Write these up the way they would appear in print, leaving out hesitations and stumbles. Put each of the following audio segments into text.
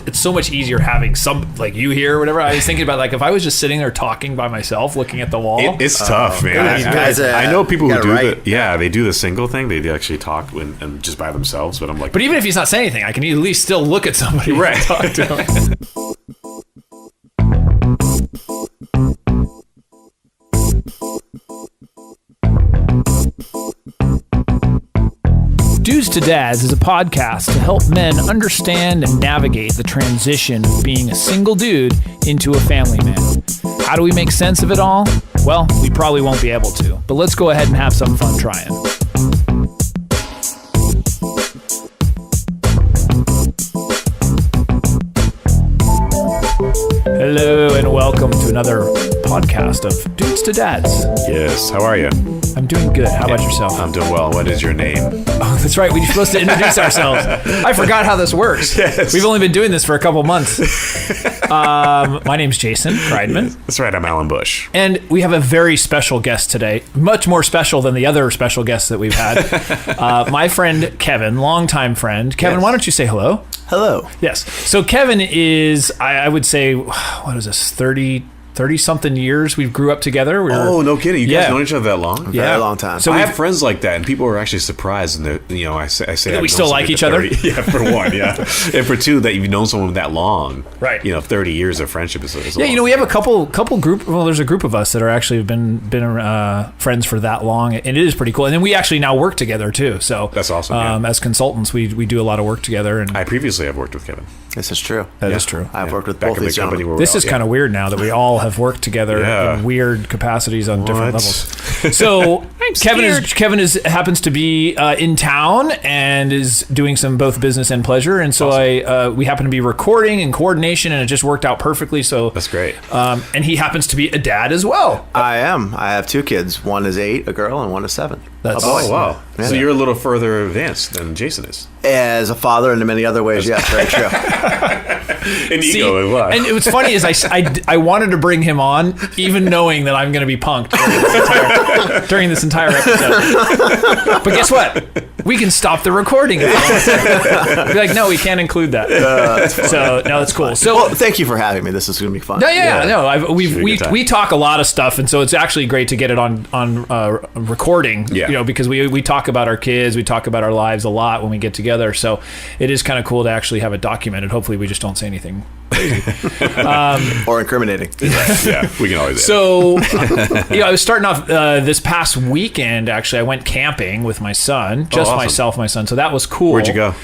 it's so much easier having some like you here or whatever. I was thinking about like if I was just sitting there talking by myself, looking at the wall. It's tough, man. I know people who do they do the single thing. They actually talk and just by themselves. But I'm like, but even if he's not saying anything, I can at least still look at somebody, right? And talk to him. Dudes to Dads is a podcast to help men understand and navigate the transition of being a single dude into a family man. How do we make sense of it all? Well, we probably won't be able to, but let's go ahead and have some fun trying. Hello and welcome to another podcast of Dudes to Dads. Yes, how are you? I'm doing good. How about yourself? I'm doing well. What is your name? Oh, that's right. We're supposed to introduce ourselves. I forgot how this works. Yes. We've only been doing this for a couple months. My name's Jason Kreidman. That's right. I'm Alan Bush. And we have a very special guest today. Much more special than the other special guests that we've had. My friend Kevin, longtime friend. Kevin, Why don't you say hello? Hello. Yes. So Kevin is, I would say, what is this, 30-something years we grew up together. No kidding. You guys known each other that long? Very long time. So I have friends like that, and people are actually surprised. And I say that we still like each other. Yeah, for one, yeah, and for two, that you've known someone that long. Right. 30 years of friendship is we have a couple group. Well, there's a group of us that are actually been friends for that long, and it is pretty cool. And then we actually now work together too. So that's awesome. As consultants, we do a lot of work together. And I previously have worked with Kevin. This is true. That is true. I've worked with both of these gentlemen. This is kind of weird now that we all have worked together in weird capacities on different levels. So Kevin happens to be in town and is doing some both business and pleasure, and so awesome. We happen to be recording and coordination, and it just worked out perfectly. So that's great. And he happens to be a dad as well. I am. I have two kids. One is 8, a girl, and one is 7. That's a boy. Oh wow! Yeah. So you're a little further advanced than Jason is. As a father and in many other ways, yes, very true. Ego as well. And what's funny is I wanted to bring him on, even knowing that I'm going to be punked during this entire episode. But guess what? We can stop the recording. Be like, no, we can't include that. That's cool. So, well, thank you for having me. This is going to be fun. We talk a lot of stuff, and so it's actually great to get it on recording. Yeah. Because we talk about our kids, we talk about our lives a lot when we get together. So it is kind of cool to actually have it documented. Hopefully, we just don't say anything crazy or incriminating. Yeah, we can always. So, I was starting off this past weekend. Actually, I went camping with my son, awesome. Myself, my son. So that was cool. Where'd you go?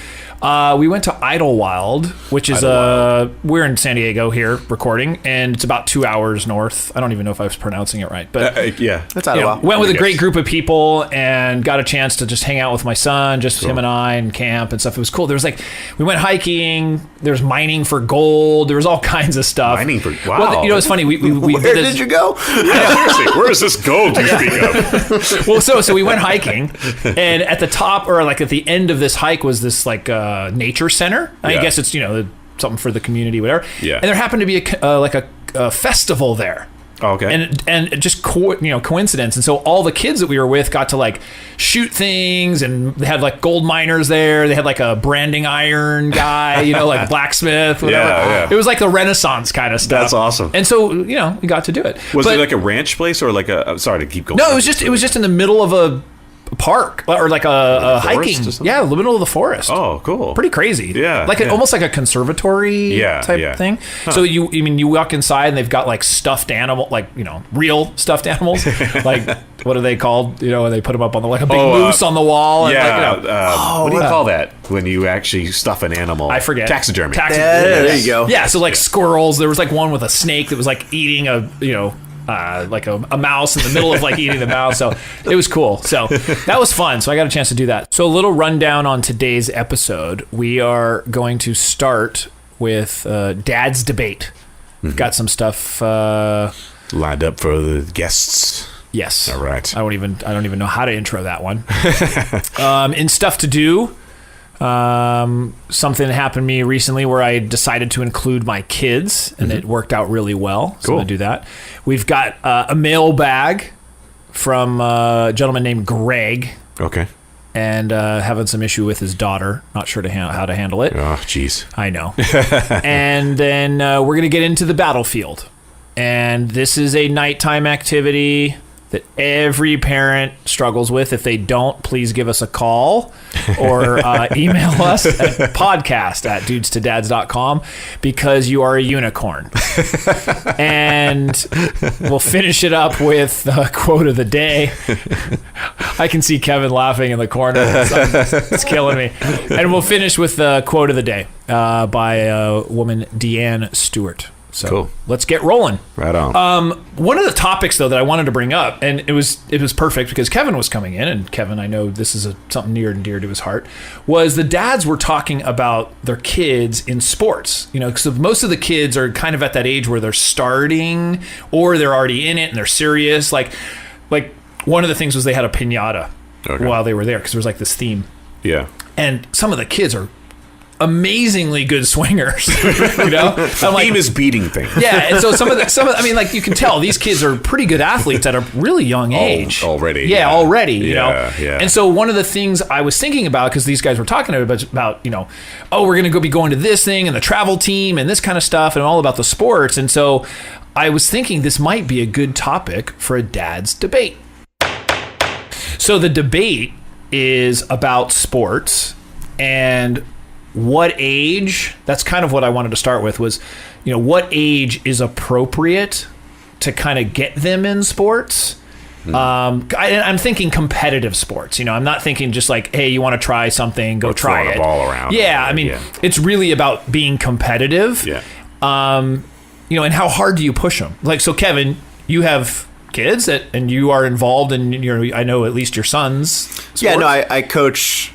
We went to Idlewild, which is we're in San Diego here recording, and it's about 2 hours north. I don't even know if I was pronouncing it right, but that's Idlewild. Went with a great group of people and got a chance to just hang out with my son, just him and I, and camp and stuff. It was cool. There was we went hiking. There was mining for gold. There was all kinds of stuff. Mining for wow. Well, it's funny. We where did you go? Yeah, seriously, where is this gold you speak of? Well, so we went hiking, and at the top or at the end of this hike was this nature center. I guess it's something for the community, whatever. Yeah. And there happened to be a festival there. Oh, okay. And just coincidence. And so all the kids that we were with got to shoot things, and they had gold miners there. They had a branding iron guy, blacksmith, whatever. Yeah. It was the Renaissance kind of stuff. That's awesome. And so we got to do it. Was it a ranch place or sorry to keep going? No, it was just in the middle of a park or a hiking, the middle of the forest. Oh, cool! Pretty crazy. Yeah, almost like a conservatory type thing. Huh. So you walk inside and they've got stuffed animal, real stuffed animals. What are they called? When they put them up on a big moose on the wall. And what do you call that when you actually stuff an animal? I forget. Taxidermy. There you go. Yeah. So squirrels. There was one with a snake that was eating a a mouse in the middle of eating the mouse. So it was cool. So that was fun. So I got a chance to do that. So a little rundown on today's episode. We are going to start with Dad's Debate. We've got some stuff lined up for the guests. Yes. All right. I don't even know how to intro that one. In stuff to do, something happened to me recently where I decided to include my kids, and it worked out really well. So I'm going to do that. We've got a mailbag from a gentleman named Greg. Okay. and having some issue with his daughter. Not sure how to handle it. Oh, jeez. I know. And then we're going to get into the battlefield. And this is a nighttime activity that every parent struggles with. If they don't, please give us a call or email us at podcast@dudestodads.com because you are a unicorn. And we'll finish it up with the quote of the day. I can see Kevin laughing in the corner. It's killing me. And we'll finish with the quote of the day by a woman, DeeAnn Stewart. So cool. Let's get rolling. Right on. One of the topics, though, that I wanted to bring up, and it was perfect because Kevin was coming in, and Kevin, I know this is something near and dear to his heart, was the dads were talking about their kids in sports. Because most of the kids are kind of at that age where they're starting or they're already in it and they're serious. Like one of the things was they had a piñata while they were there because there was like this theme. Yeah. And some of the kids are amazingly good swingers. The theme is beating things. Yeah, and so some of I mean, like you can tell these kids are pretty good athletes at a really young age already. Yeah, already. You know. Yeah. And so one of the things I was thinking about, because these guys were talking about we're going to be going to this thing and the travel team and this kind of stuff and all about the sports. And so I was thinking this might be a good topic for a dad's debate. So the debate is about sports and what age, that's kind of what I wanted to start with, was, what age is appropriate to kind of get them in sports? I'm thinking competitive sports. I'm not thinking just like, hey, you want to try something, go try it. A ball around. Yeah, I mean, it's really about being competitive. Yeah. And how hard do you push them? Like, so Kevin, you have kids and you are involved in I know at least your son's sports. Yeah, no, I coach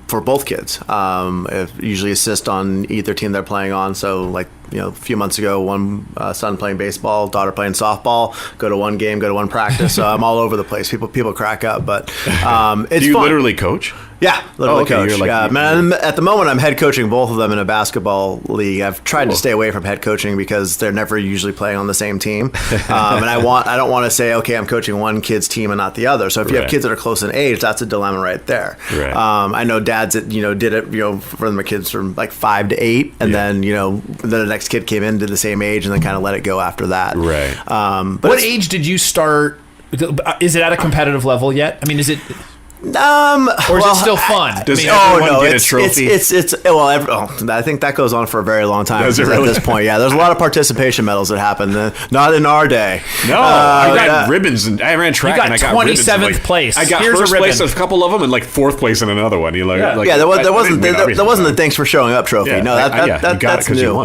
for both kids. I usually assist on either team they're playing on. So like, a few months ago, one son playing baseball, daughter playing softball, go to one game, go to one practice. So I'm all over the place. People crack up, but it's Do you fun. Literally coach? Yeah, literally coach. You're like, man, at the moment, I'm head coaching both of them in a basketball league. I've tried to stay away from head coaching because they're never usually playing on the same team, and I don't want to say, okay, I'm coaching one kid's team and not the other. So if you have kids that are close in age, that's a dilemma right there. Right. I know dads that did it for my kids from like 5 to 8, and then the next kid came in, did the same age, and then kind of let it go after that. Right. But what age did you start? Is it at a competitive level yet? I mean, is it? Or is it still fun? Does everyone get a trophy? I think that goes on for a very long time. Does it really? At this point, yeah. There's a lot of participation medals that happen. Not in our day. No, I got ribbons, and I ran track, and I got 27th place. I got first place in a couple of them, and like 4th place in another one. There wasn't the thanks for showing up trophy. Yeah, no, that's new.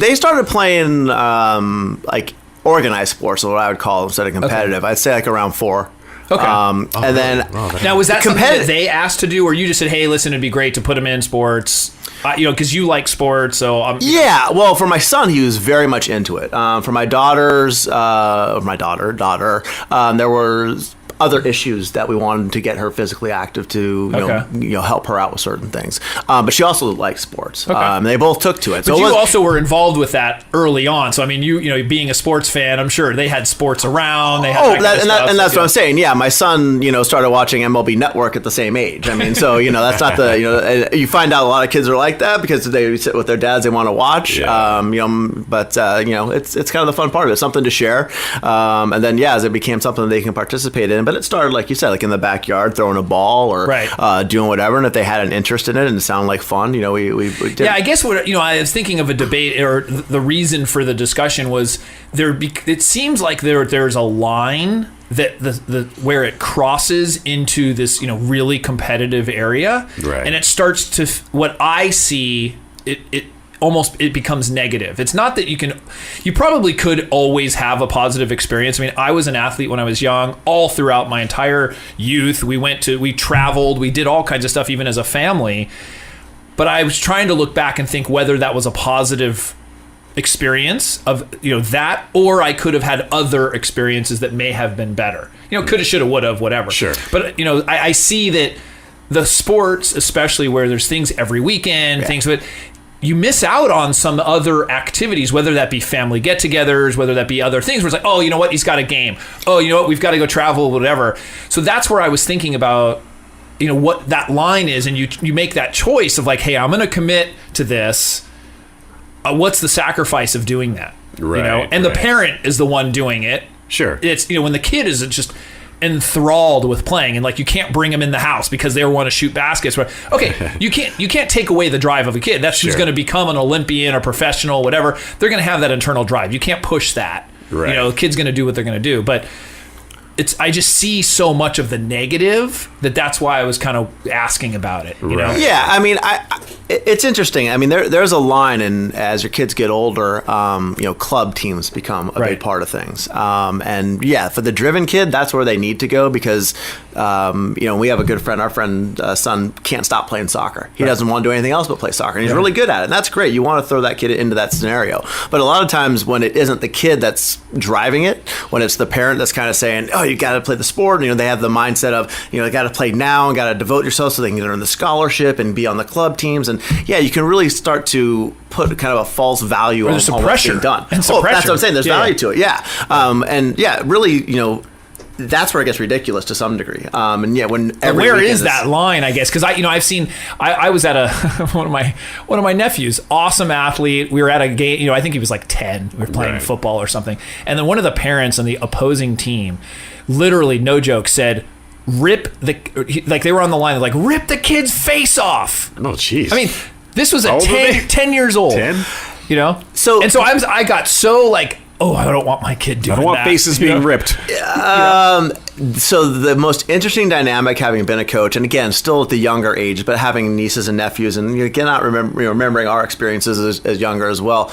They started playing like organized sports, what I would call instead of competitive. Okay. I'd say like around 4. Okay. And then now, was that something that they asked to do, or you just said, "Hey, listen, it'd be great to put them in sports," because you like sports. So yeah. Well, for my son, he was very much into it. For my daughter, there were other issues that we wanted to get her physically active to help her out with certain things. But she also likes sports. Okay. And they both took to it. But you also were involved with that early on. So I mean, you being a sports fan, I'm sure they had sports around. They had that's what I'm saying. Yeah, my son, started watching MLB Network at the same age. I mean, so that's not you find out a lot of kids are like that because they sit with their dads, they want to watch. Yeah. It's kind of the fun part of it, something to share. And then as it became something they can participate in. But it started, like you said, like in the backyard, throwing a ball or doing whatever. And if they had an interest in it and it sounded like fun, we did. Yeah, I guess I was thinking of a debate, or the reason for the discussion was it seems like there's a line that the where it crosses into this really competitive area, right. And it starts to what I see it becomes negative. It's not that you probably could always have a positive experience. I mean, I was an athlete when I was young, all throughout my entire youth. We traveled, we did all kinds of stuff, even as a family. But I was trying to look back and think whether that was a positive experience of, that, or I could have had other experiences that may have been better. Coulda, shoulda, woulda, whatever. Sure. But, I see that the sports, especially where there's things every weekend, things that you miss out on some other activities, whether that be family get-togethers, whether that be other things where it's like, oh, he's got a game. Oh, we've got to go travel, whatever. So that's where I was thinking about what that line is, and you make that choice of like, hey, I'm going to commit to this. What's the sacrifice of doing that? Right. And the parent is the one doing it. Sure. It's when the kid is just enthralled with playing, and like you can't bring them in the house because they want to shoot baskets. Okay, you can't take away the drive of a kid. That's who's going to become an Olympian or professional, whatever. They're going to have that internal drive. You can't push that. Right. The kid's going to do what they're going to do, but. I just see so much of the negative that's why I was kind of asking about it. You know? Yeah, I mean, it's interesting. I mean, there's a line, and as your kids get older, club teams become a big part of things. And yeah, for the driven kid, that's where they need to go because, we have a good friend. Our friend son can't stop playing soccer. He doesn't want to do anything else but play soccer, and he's really good at it. And that's great. You want to throw that kid into that scenario. But a lot of times when it isn't the kid that's driving it, when it's the parent that's kind of saying, oh, you got to play the sport. They have the mindset of, you got to play now and got to devote yourself so they can earn the scholarship and be on the club teams. And yeah, you can really start to put kind of a false value on what's being done. That's what I'm saying. There's value to it. Yeah. And yeah, really, that's where it gets ridiculous to some degree. And yeah, where is that line? I guess because I've seen. I was at one of my nephews, awesome athlete. We were at a game. I think he was like 10. We were playing football or something, and then one of the parents on the opposing team, literally no joke, said, "Rip they were on the line, like rip the kid's face off." Oh, jeez. I mean, this was at 10 years old. 10? So I got so like. Oh, I don't want my kid doing that. I don't want faces being ripped. So the most interesting dynamic, having been a coach, and again, still at the younger age, but having nieces and nephews, and again, not remembering our experiences as younger as well.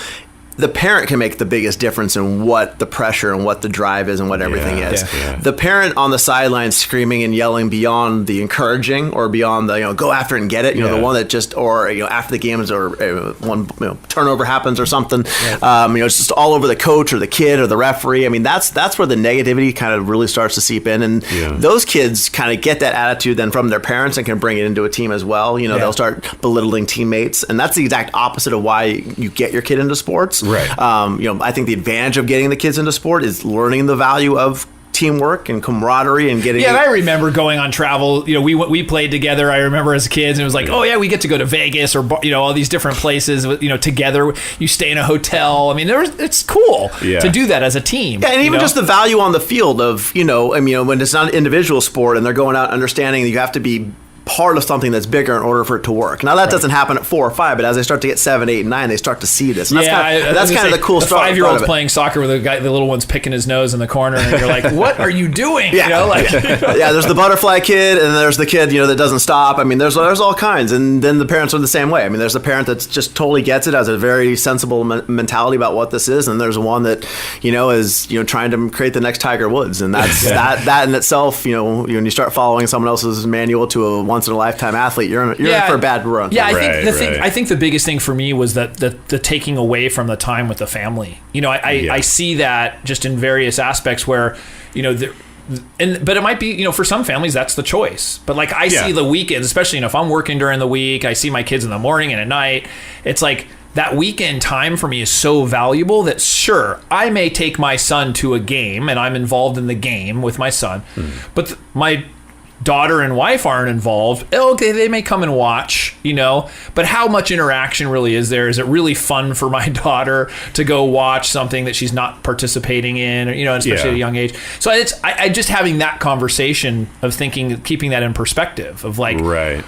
The parent can make the biggest difference in what the pressure and what the drive is and what everything is. Yeah. The parent on the sidelines screaming and yelling beyond the encouraging or beyond the go after it and get it. The one that just after the games or one turnover happens or something. Yeah. It's just all over the coach or the kid or the referee. I mean that's where the negativity kind of really starts to seep in, and those kids kind of get that attitude then from their parents and can bring it into a team as well. They'll start belittling teammates, and that's the exact opposite of why you get your kid into sports. Right. I think the advantage of getting the kids into sport is learning the value of teamwork and camaraderie and getting. Yeah, and I remember going on travel. We played together. I remember as kids, and it was like, oh yeah, we get to go to Vegas or all these different places. Together, you stay in a hotel. I mean, it's cool to do that as a team. Yeah, and even just the value on the field of when it's not an individual sport and they're going out understanding that you have to be part of something that's bigger in order for it to work. Now that doesn't happen at 4 or 5, but as they start to get 7, 8, and 9, they start to see this. And that's kind of the cool stuff. The 5-year-old's playing soccer with the little one's picking his nose in the corner, and you're like, "What are you doing?" Yeah. There's the butterfly kid, and there's the kid that doesn't stop. I mean, there's all kinds, and then the parents are the same way. I mean, there's the parent that just totally gets it, has a very sensible mentality about what this is, and there's one that is trying to create the next Tiger Woods, and that's that in itself. When you start following someone else's manual to a once in a lifetime athlete, you're in for a bad run. Yeah, I think the biggest thing for me was that the taking away from the time with the family. I see that just in various aspects where but it might be for some families that's the choice. But like I see the weekends, especially if I'm working during the week, I see my kids in the morning and at night. It's like that weekend time for me is so valuable that sure, I may take my son to a game and I'm involved in the game with my son, but my daughter and wife aren't involved. Okay, they may come and watch, but how much interaction really is there? Is it really fun for my daughter to go watch something that she's not participating in, especially at a young age? So I just having that conversation of keeping that in perspective of like,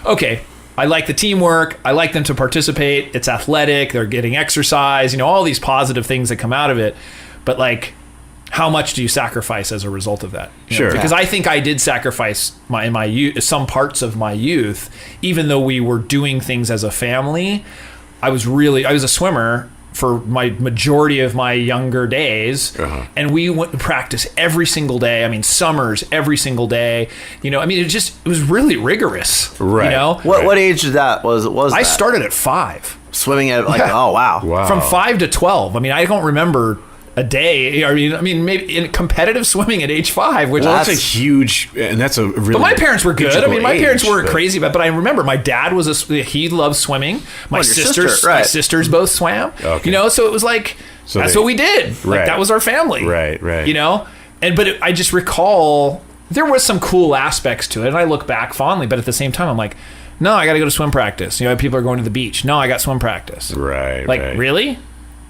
okay, I like the teamwork. I like them to participate. It's athletic. They're getting exercise, all these positive things that come out of it. But like, how much do you sacrifice as a result of that? Sure. Because I think I did sacrifice my youth, some parts of my youth, even though we were doing things as a family. I was a swimmer for my majority of my younger days, and we went to practice every single day. I mean, summers every single day. It was really rigorous. Right. What age was I that? started at 5. Swimming at oh wow. From 5 to 12. I mean, I don't remember a day. I mean, maybe in competitive swimming at age 5, which that's a huge, and that's a really. But my parents were good. I mean, my parents weren't but crazy about it. But I remember my dad he loved swimming. My sisters both swam. Okay. So it was like that's what we did. Like that was our family. Right. But I just recall there was some cool aspects to it, and I look back fondly, but at the same time, I'm like, no, I got to go to swim practice. You know, people are going to the beach. No, I got swim practice. Right. Like, really?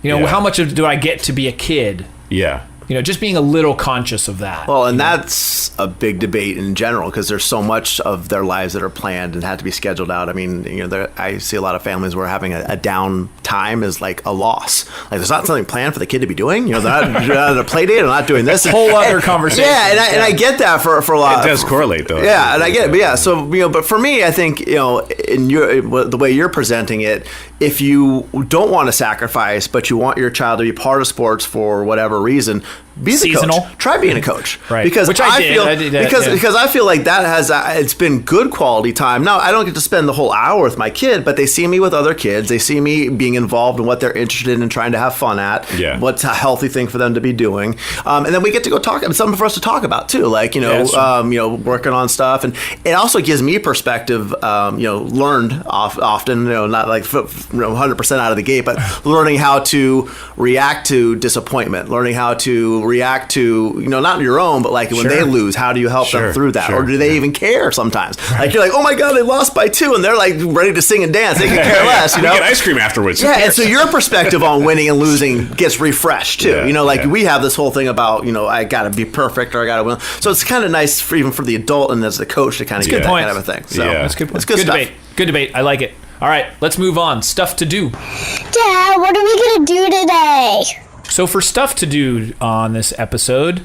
You know, how much do I get to be a kid? Yeah. You know, just being a little conscious of that. Well, and that's a big debate in general because there's so much of their lives that are planned and had to be scheduled out. I mean, you know, I see a lot of families where having a down time is like a loss. Like, there's not something planned for the kid to be doing. You know, they're not at a play date, they're not doing this. Whole other conversation. Yeah, and I get that for a lot. It does correlate, though. Yeah, and I get it. But yeah, so, you know, but for me, I think, you know, the way you're presenting it, if you don't want to sacrifice, but you want your child to be part of sports for whatever reason, be the Seasonal. coach. Try being a coach. Right. Because Which I did. feel I did that, because I feel like that has it's been good quality time. Now, I don't get to spend the whole hour with my kid, but they see me with other kids. They see me being involved in what they're interested in and trying to have fun at. Yeah. What's a healthy thing for them to be doing. And then we get to go talk, something for us to talk about too, like, you know, working on stuff. And it also gives me perspective, you know, learned often, you know, not like 100% out of the gate, but learning how to react to disappointment, learning how to react to, you know, not your own, but like when they lose, how do you help them through that? Or do they even care sometimes? Like, you're like, oh my God, they lost by 2, and they're like ready to sing and dance. They can care less, you know? We get ice cream afterwards. Yeah, and so your perspective on winning and losing gets refreshed too. Yeah, you know, like we have this whole thing about, you know, I got to be perfect or I got to win. So it's kind of nice for even for the adult and as the coach to kind of get that kind of a thing. So That's good. It's good stuff. Debate. Good debate. I like it. All right, let's move on. Stuff to do. Dad, what are we going to do today? So for stuff to do on this episode,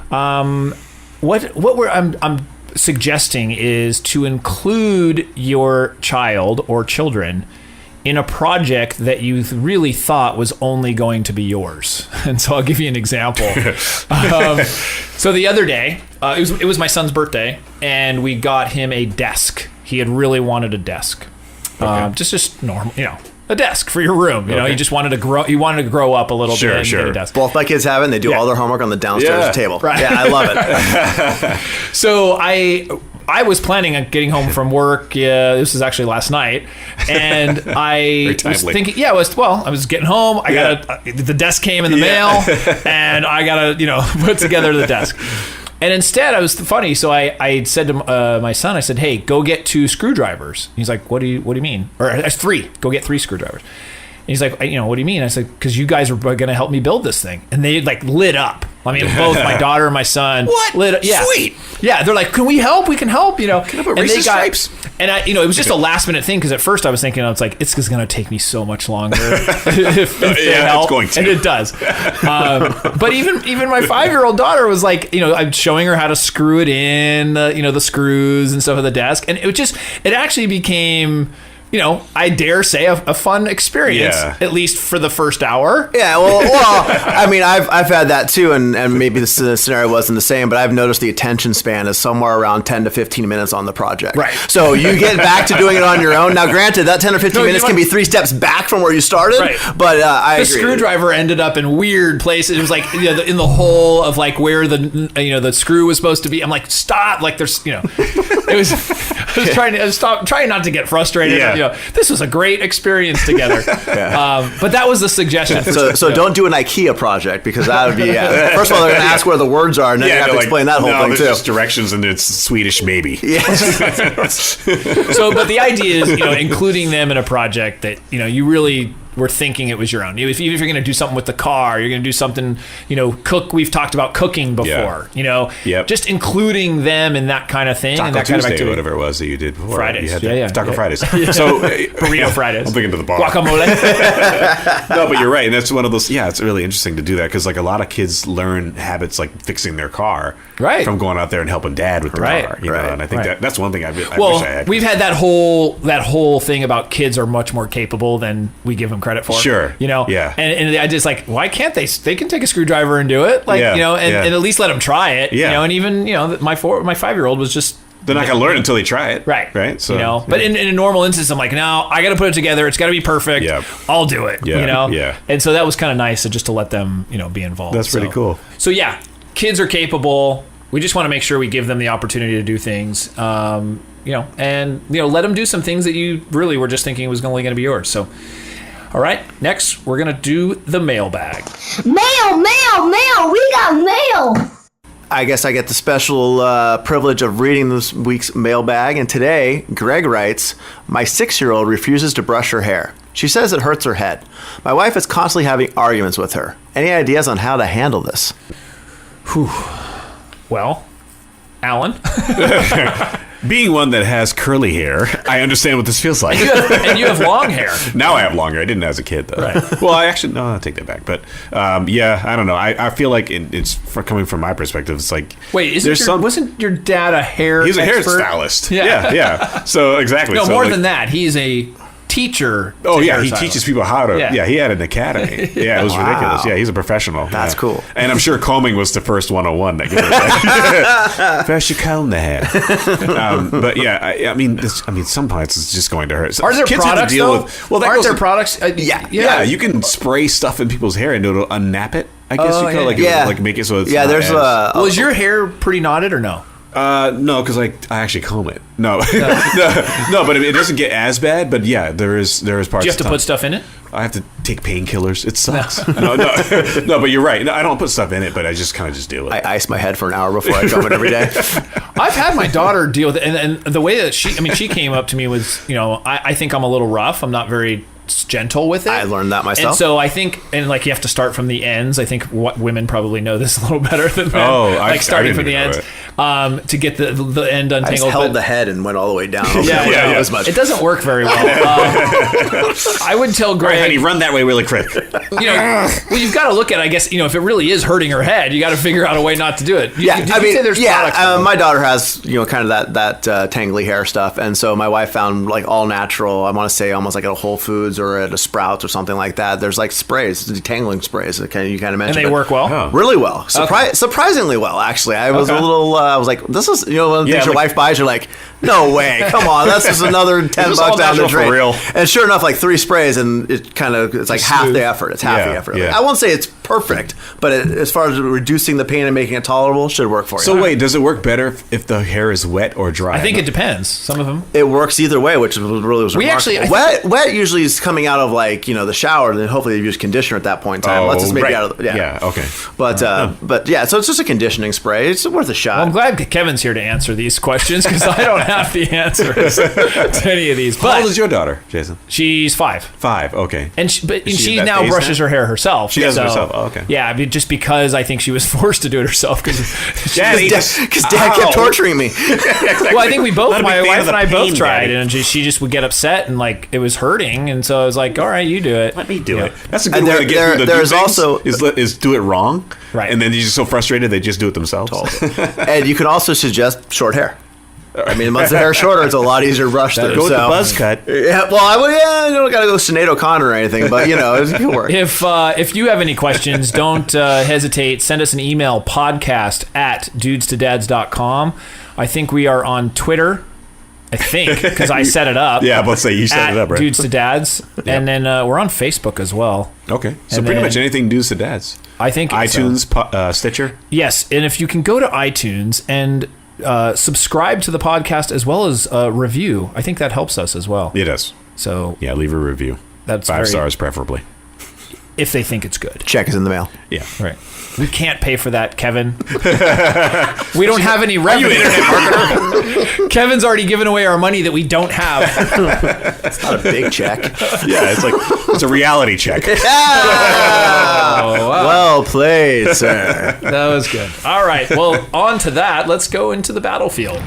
what I'm suggesting is to include your child or children in a project that you really thought was only going to be yours. And so I'll give you an example. So the other day, it was my son's birthday, and we got him a desk. He had really wanted a desk. Just normal, you know, a desk for your room. You know, he just wanted to grow. He wanted to grow up a little bit. And get a desk. Both my kids have it. And they do all their homework on the downstairs table. Right. Yeah, I love it. So I was planning on getting home from work. This was actually last night, and I was thinking, I was getting home. I got the desk came in the mail, and I gotta put together the desk. And instead, I was funny. So I said to my son, I said, "Hey, go get 2 screwdrivers." He's like, "What do you mean?" Or 3. Go get 3 screwdrivers. And he's like, "What do you mean?" I said, "Because you guys are going to help me build this thing." And they like lit up. I mean, both my daughter and my son lit up. Yeah. Sweet. Yeah, they're like, "Can we help? We can help." You know, can I put racist stripes? And it was just a last minute thing because at first I was thinking, it's like it's going to take me so much longer if they help, it's going to. and it does. But even my 5-year-old daughter was like, I'm showing her how to screw it in, the screws and stuff at the desk, and it actually became, I dare say a fun experience, at least for the first hour. Yeah, well, I mean, I've had that too, and maybe the scenario wasn't the same, but I've noticed the attention span is somewhere around 10 to 15 minutes on the project. Right. So you get back to doing it on your own. Now, granted, that 10 or 15 minutes can be 3 steps back from where you started, but I agree. The screwdriver ended up in weird places. It was like in the hole of like where the screw was supposed to be. I'm like, stop! Like there's it was. I was trying not to get frustrated. Yeah. This was a great experience together. But that was the suggestion. So don't do an IKEA project because that would be first of all they're going to ask where the words are and then you have to explain that whole thing too. Just directions and it's Swedish maybe. Yes. But the idea is including them in a project that you really were thinking it was your own. If you're going to do something with the car, you're going to do something, cook. We've talked about cooking before, just including them in that kind of thing. Taco and that Tuesday, kind of activity. Whatever it was that you did before. Fridays. You had Taco Fridays. So burrito Fridays. I'm thinking to the bar. Guacamole. No, but you're right. And that's one of those, it's really interesting to do that because like a lot of kids learn habits like fixing their car from going out there and helping dad with the car. And I think that's one thing I wish I had. We've had that whole thing about kids are much more capable than we give them credit for. Sure. Yeah. And I just like, why can't they? They can take a screwdriver and do it. Like, and at least let them try it. Yeah. And even, my 5-year-old was just. They're not going to learn until they try it. Right. So, but in a normal instance, I'm like, no, I got to put it together. It's got to be perfect. Yeah. I'll do it. Yeah. And so that was kind of nice just to let them, be involved. That's pretty cool. So yeah, kids are capable. We just want to make sure we give them the opportunity to do things, and let them do some things that you really were just thinking was only going to be yours. So, all right, next we're going to do the mailbag. Mail. We got mail. I guess I get the special privilege of reading this week's mailbag. And today, Greg writes, my 6-year-old refuses to brush her hair. She says it hurts her head. My wife is constantly having arguments with her. Any ideas on how to handle this? Whew. Well, Alan? Being one that has curly hair, I understand what this feels like. And you have long hair. Now I have long hair. I didn't as a kid, though. Right. Well, I'll take that back. But, yeah, I don't know. I feel like it's coming from my perspective. It's like... Wait, wasn't your dad a hair He's expert? a hairstylist. Yeah. So, exactly. No, so, more than that. He's a teacher. Oh, yeah. He teaches people how to... Yeah, he had an academy. Yeah, it was ridiculous. Yeah, he's a professional. That's cool. And I'm sure combing was the first 101 that gives First you comb the hair. But, yeah, I mean, some parts it's just going to hurt. Are there Kids products, have to deal though? with... Well, Aren't there products? Yeah, you can spray stuff in people's hair and it'll unnap it. I guess you could like make it so it's not there's was your hair pretty knotted or no? No, because I actually comb it. No, no, but it doesn't get as bad. But yeah, there is parts. Do you have to put stuff in it? I have to take painkillers. It sucks. No, but you're right. No, I don't put stuff in it, but I just kind of just deal with it. I ice my head for an hour before I comb it every day. I've had my daughter deal with it, and the way that she came up to me was, I think I'm a little rough. I'm not very gentle with it. I learned that myself. And so I think, you have to start from the ends. I think what women probably know this a little better than men. Starting from the ends to get the end untangled. I just held the head and went all the way down. Yeah. It doesn't work very well. I would tell Greg, honey, run that way really quick. Well, you've got to look at, I guess, if it really is hurting her head, you got to figure out a way not to do it. Did you say there's products? My daughter has, kind of that tangly hair stuff, and so my wife found like all natural. I want to say almost like at a Whole Foods or at a Sprouts or something like that. There's like sprays, detangling sprays. You kind of mentioned, and they work well, really well, surprisingly well. Actually, I was a little. I was like, this is one of the things your wife buys. You're like, no way, come on, this is another $10 down the drain. For real. And sure enough, like 3 sprays, and it's like half the effort. It's half the effort. Yeah. Like, I won't say it's perfect, but as far as reducing the pain and making it tolerable, should work for you. So wait, does it work better if the hair is wet or dry? I think it depends. Some of them. It works either way, which really was remarkable. Wet usually is coming out of like the shower, and then hopefully you use conditioner at that point in time. Let's just maybe out of okay. But yeah, so it's just a conditioning spray. It's worth a shot. Well, I'm glad Kevin's here to answer these questions because I don't have the answers to any of these. But how old is your daughter, Jason? She's 5. 5 , okay. And she now brushes her hair herself. She does it herself. Oh, okay. Yeah, just because I think she was forced to do it herself because Dad kept torturing me. Exactly. Well, I think my wife and I both tried, and she just would get upset and like it was hurting, and so I was like, all right, you do it. Let me do it. That's a good way to get through there's also is do it wrong, right? And then you're just so frustrated they just do it themselves. And you can also suggest short hair. I mean, once the hair's shorter, it's a lot easier to brush through. Go with the buzz cut. Yeah, well, you don't got to go Sinead O'Connor or anything, but it can work. If you have any questions, don't hesitate. Send us an email, podcast@dudestodads.com. I think we are on Twitter. I think because I set it up. Yeah, let's say you set it up, right? Dudes to Dads, and then we're on Facebook as well. Okay, so pretty much anything Dudes to Dads. I think iTunes, Stitcher. Yes, and if you can go to iTunes and subscribe to the podcast as well as review, I think that helps us as well. It does. So yeah, leave a review. That's 5 stars preferably. If they think it's good. Check is in the mail. Yeah. Right. We can't pay for that, Kevin. We don't have any revenue. Internet marketer? Kevin's already given away our money that we don't have. It's not a big check. Yeah, it's a reality check. Oh, wow. Well played, sir. That was good. All right. Well, on to that. Let's go into the battlefield.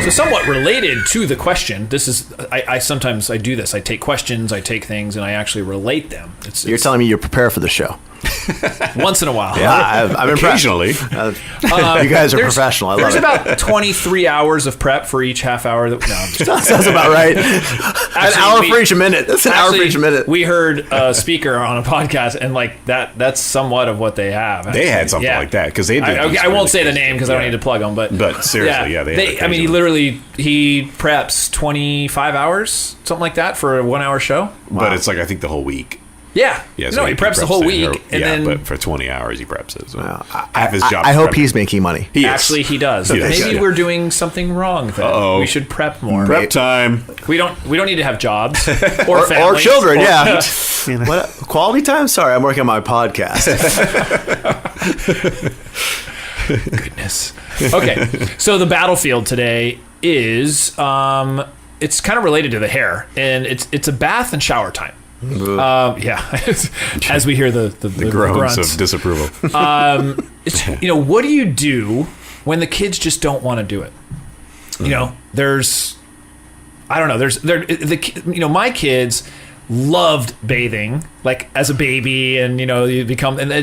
So somewhat related to the question, this is, I sometimes do this. I take questions, I take things, and I actually relate them. You're telling me you prepare for the show. Once in a while. Yeah, I'm occasionally. You guys are professional. I love there's it. about 23 hours of prep for each half hour. Sounds about right. An hour for each minute. That's an hour for each minute. We heard a speaker on a podcast, and like that's somewhat of what they have. Actually. They had something like that because they did. I won't say the name because I don't need to plug them, but seriously, he preps 25 hours, something like that, for a 1 hour show. Wow. But it's like I think the whole week. Yeah. So he preps the whole week. But for 20 hours he preps it. So half his job. I hope he's making money. Actually, he does. Maybe we're doing something wrong then. Uh-oh. We should prep more. Prep time. We don't need to have jobs or families. Or children, What quality time? Sorry, I'm working on my podcast. Goodness. Okay. So the battlefield today is it's kind of related to the hair, and it's a bath and shower time. As we hear the groans grunts of disapproval. It's, what do you do when the kids just don't want to do it? My kids loved bathing like as a baby, and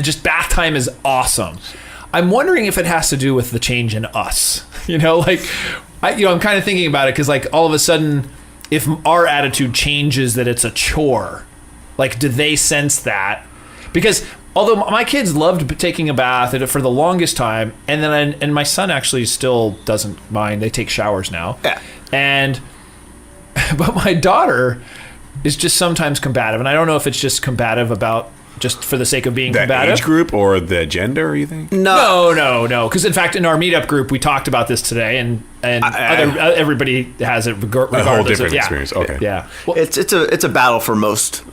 just bath time is awesome. I'm wondering if it has to do with the change in us. I'm kind of thinking about it because all of a sudden, if our attitude changes that it's a chore, do they sense that? Because although my kids loved taking a bath for the longest time, and my son actually still doesn't mind. They take showers now. Yeah. But my daughter is just sometimes combative, and I don't know if it's just combative about just for the sake of being combative. Age group or the gender, you think? No. Because in fact, in our meetup group, we talked about this today, and everybody has it regardless. A whole different experience. Okay. Yeah. Well, it's a battle for most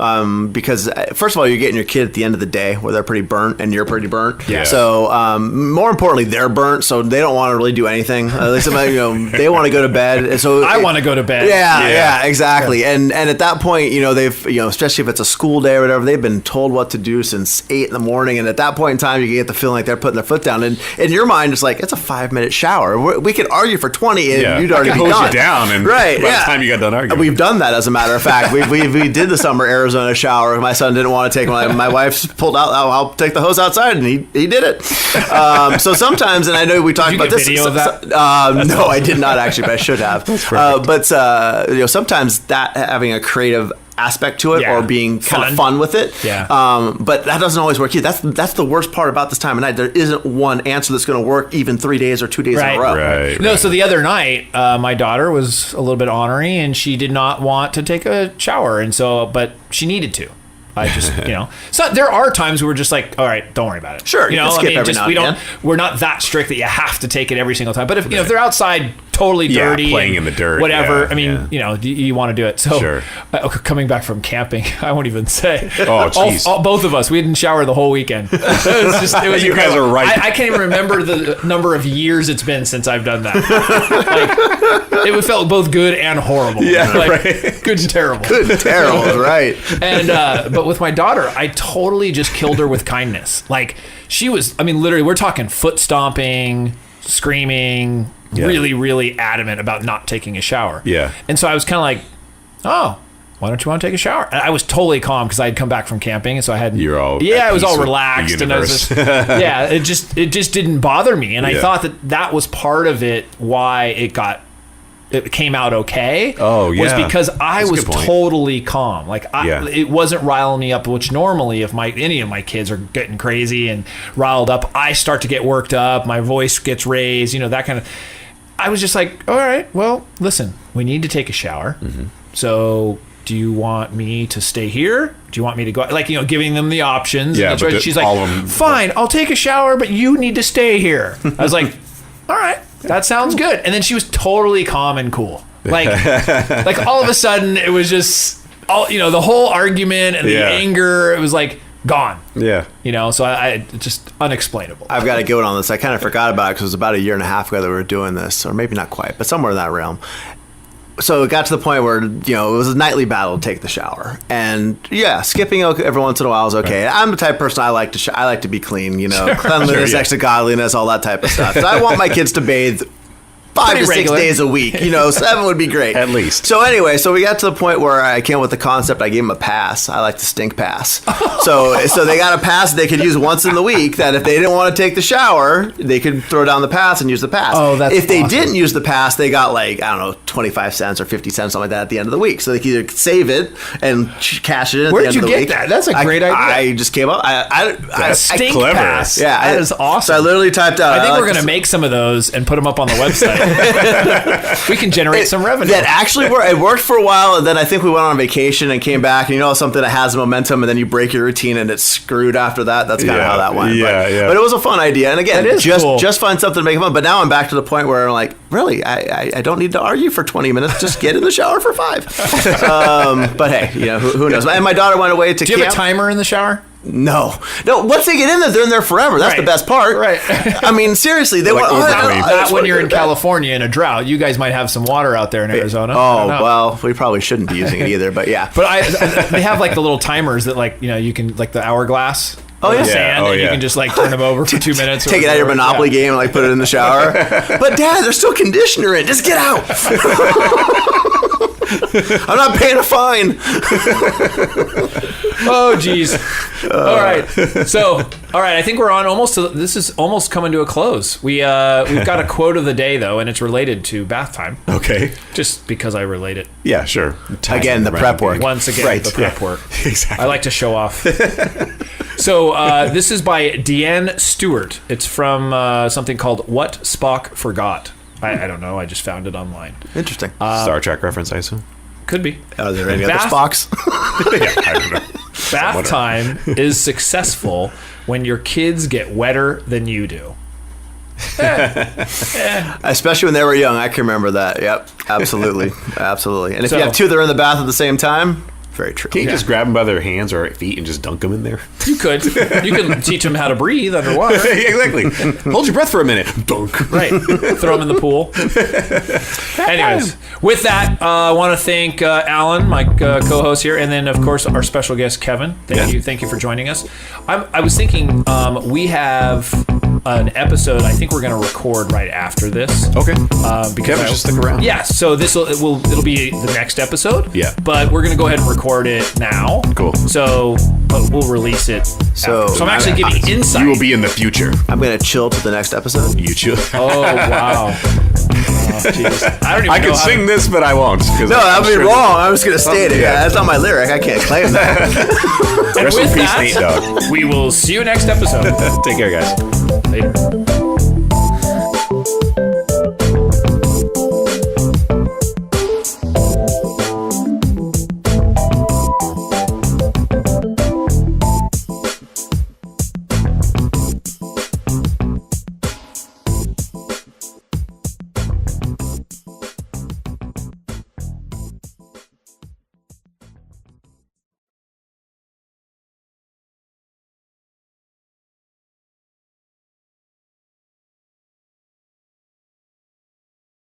because first of all, you're getting your kid at the end of the day where they're pretty burnt and you're pretty burnt. Yeah. So more importantly, they're burnt, so they don't want to really do anything. At least they want to go to bed. And so I want to go to bed. Yeah, exactly. Yeah. And at that point, they've especially if it's a school day or whatever, they've been told what to do since 8 a.m. And at that point in time, you get the feeling like they're putting their foot down. And in your mind, it's like it's a 5-minute shower. We could argue for 20 and you'd already be done. You down and by the time you got done arguing. We've done that, as a matter of fact. We did the summer Arizona shower. My son didn't want to take one. My wife pulled out, I'll take the hose outside, and he did it. So sometimes, and I know we talked about this. Video of that? No, I did not actually, but I should have. But sometimes that having a creative aspect to it or being kind of fun with it. Yeah. But that doesn't always work either. That's the worst part about this time of night. There isn't one answer that's going to work even 3 days or 2 days in a row. Right. No, so the other night, my daughter was a little bit ornery and she did not want to take a shower. But she needed to. I just, so there are times where we're just like, all right, don't worry about it. Sure. We're not that strict that you have to take it every single time. But if they're outside totally dirty, playing in the dirt, whatever. You want to do it. So coming back from camping, I won't even say. Oh, jeez. Both of us, we didn't shower the whole weekend. It was you guys are right. I can't even remember the number of years it's been since I've done that. It felt both good and horrible. Yeah, right. Good and terrible. Good and terrible, right. And but with my daughter, I totally just killed her with kindness. She was, literally, we're talking foot stomping, screaming, really, really adamant about not taking a shower. Yeah. And so I was kind of like, oh, why don't you want to take a shower? And I was totally calm because I had come back from camping, and so I had. You're all. Yeah, I was all relaxed, and I was just, it just didn't bother me, and I thought that was part of it. Why it came out okay. Oh yeah. Was because I was totally calm. It wasn't riling me up, which normally if any of my kids are getting crazy and riled up, I start to get worked up. My voice gets raised. That kind of. I was just like, all right, well, listen, we need to take a shower. Mm-hmm. So do you want me to stay here? Do you want me to go? Giving them the options. Yeah, but she's like, fine, I'll take a shower, but you need to stay here. I was like, all right. That sounds good. And then she was totally calm and cool. Like all of a sudden it was just the whole argument and the anger, it was gone. Yeah. So I just unexplainable. I've got to go on this. I kind of forgot about it because it was about a year and a half ago that we were doing this, or maybe not quite, but somewhere in that realm. So it got to the point where, it was a nightly battle to take the shower. And skipping every once in a while is okay. Right. I'm the type of person I like to be clean, cleanliness, extra godliness, all that type of stuff. So I want my kids to bathe 5 to 6 days a week. 7 would be great. At least. So anyway, we got to the point where I came up with the concept. I gave them a pass. I like the Stinkpass. So they got a pass they could use once in the week that if they didn't want to take the shower, they could throw down the pass and use the pass. Oh, that's If they didn't use the pass, they got 25 cents or 50 cents, something like that at the end of the week. So they could either save it and cash it in at the end of the week. Where'd you get that? That's a great idea. I just came up. Stinkpass. Yeah, that is awesome. So I literally typed out. I think we're going to make some of those and put them up on the website. We can generate some revenue. That actually worked. It worked for a while, and then I think we went on vacation and came back, and you know something that has momentum, and then you break your routine, and it's screwed after that. That's kind of how that went. But it was a fun idea, and again, just find something to make it fun. But now I'm back to the point where I'm like, really, I don't need to argue for 20 minutes. Just get in the shower for 5. But hey, you know, who knows? And my daughter went away to camp. Do you have a timer in the shower? No. Once they get in there, they're in there forever. That's the best part. Right. I mean, seriously, they want. Not when you're in California in a drought. You guys might have some water out there in Arizona. Oh well, we probably shouldn't be using it either. But yeah. But they have like the little timers that like you can like the hourglass. Oh yeah. Sand, and you can just like turn them over for 2 minutes. Take it out of your Monopoly game and like put it in the shower. But Dad, there's still conditioner in. Just get out. I'm not paying a fine. Oh, geez. All right. So, I think we're on this is almost coming to a close. We've got a quote of the day, though, and it's related to bath time. Okay. Just because I relate it. Yeah, sure. Again, the prep work. Once again, the prep work. Exactly. I like to show off. So, this is by DeeAnn Stewart. It's from something called What Spock Forgot. I don't know. I just found it online. Interesting. Star Trek reference, I assume. Could be. Are there any other Spocks? Yeah, I don't know. Bath time is successful when your kids get wetter than you do. Especially when they were young. I can remember that. Yep. Absolutely. Absolutely. And if you have two that are in the bath at the same time, very true. Can you just grab them by their hands or feet and just dunk them in there? You could. You can teach them how to breathe underwater. Exactly. Hold your breath for a minute. Dunk. Right. Throw them in the pool. Anyways, with that, I want to thank Alan, my co-host here, and then, of course, our special guest, Kevin. Thank you for joining us. I was thinking we have an episode I think we're going to record right after this. Okay. Because Kevin should stick around. Yeah, so it'll be the next episode. Yeah. But we're going to go ahead and record it now. Cool. So we'll release it. So I'm actually giving insight. You will be in the future. I'm going to chill to the next episode. You chill. Oh, wow. Jeez. I don't even know. I can sing this, but I won't. No, that would be wrong. I'm just going to state it. Yeah, that's not my lyric. I can't claim that. And Rest in with peace, that, Nate Dogg. we will see you next episode. Take care, guys. Later.